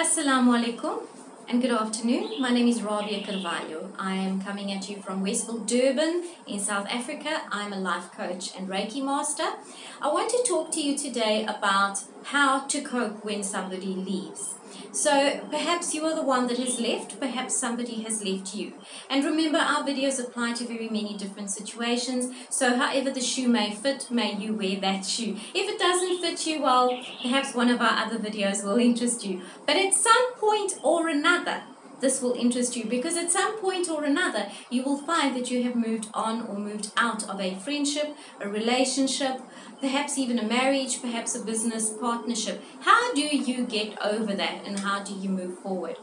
Assalamu alaikum and good afternoon. My name is Rabia Carvalho. I am coming at you from Westville, Durban in South Africa. I'm a life coach and Reiki master. I want to talk to you today about how to cope when somebody leaves. So perhaps you are the one that has left, perhaps somebody has left you. And remember, our videos apply to very many different situations. So however the shoe may fit, may you wear that shoe. If it doesn't fit you, well, perhaps one of our other videos will interest you. But at some point or another, this will interest you, because at some point or another you will find that you have moved on or moved out of a friendship, a relationship, perhaps even a marriage, perhaps a business partnership. How do you get over that and how do you move forward?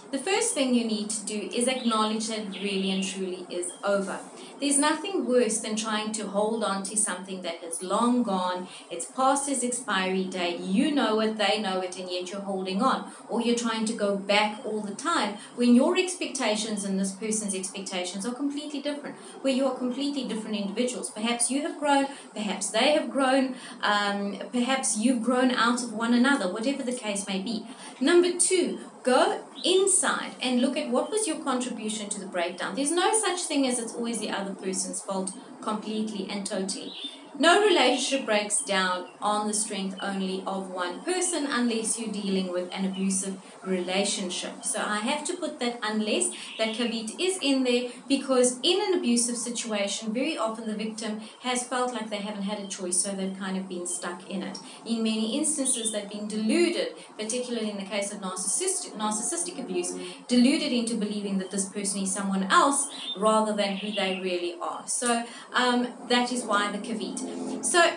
The first thing you need to do is acknowledge that it really and truly is over. There's nothing worse than trying to hold on to something that is long gone, it's past its expiry date, you know it, they know it, and yet you're holding on. Or you're trying to go back all the time when your expectations and this person's expectations are completely different, where you are completely different individuals. Perhaps you have grown, perhaps they have grown, perhaps you've grown out of one another, whatever the case may be. Number two, go inside and look at what was your contribution to the breakdown. There's no such thing as it's always the other person's fault completely and totally. No relationship breaks down on the strength only of one person unless you're dealing with an abusive relationship. So I have to put that unless, that caveat is in there, because in an abusive situation, very often the victim has felt like they haven't had a choice, so they've kind of been stuck in it. In many instances, they've been deluded, particularly in the case of narcissistic abuse, deluded into believing that this person is someone else rather than who they really are. So that is why the caveat. So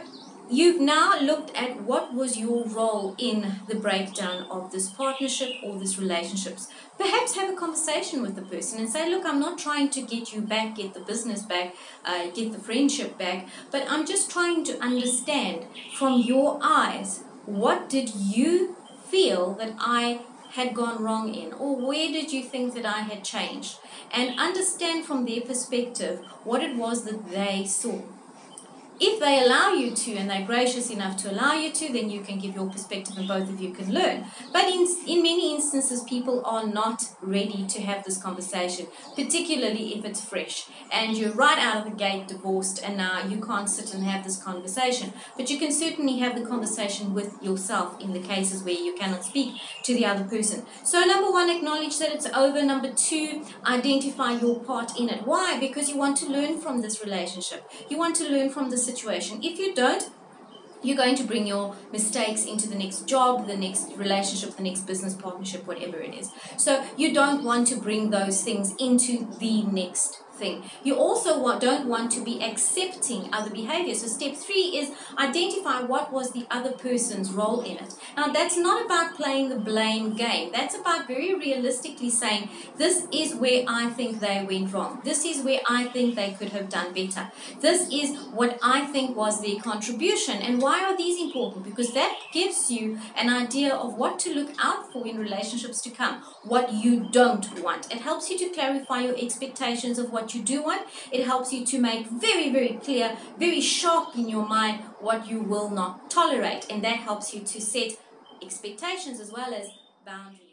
you've now looked at what was your role in the breakdown of this partnership or this relationships. Perhaps have a conversation with the person and say, look, I'm not trying to get you back, get the business back, get the friendship back, but I'm just trying to understand from your eyes, what did you feel that I had gone wrong in, or where did you think that I had changed? And understand from their perspective what it was that they saw. If they allow you to, and they're gracious enough to allow you to, then you can give your perspective and both of you can learn. But in many instances, people are not ready to have this conversation, particularly if it's fresh. And you're right out of the gate divorced, and now you can't sit and have this conversation. But you can certainly have the conversation with yourself in the cases where you cannot speak to the other person. So number one, acknowledge that it's over. Number two, identify your part in it. Why? Because you want to learn from this relationship. You want to learn from this situation. If you don't, you're going to bring your mistakes into the next job, the next relationship, the next business partnership, whatever it is. So you don't want to bring those things into the next thing. You also don't want to be accepting other behavior. So step three is identify what was the other person's role in it. Now that's not about playing the blame game. That's about very realistically saying, this is where I think they went wrong. This is where I think they could have done better. This is what I think was their contribution. And why are these important? Because that gives you an idea of what to look out for in relationships to come, what you don't want. It helps you to clarify your expectations of what you do want. It helps you to make very, very clear, very sharp in your mind what you will not tolerate. And that helps you to set expectations as well as boundaries.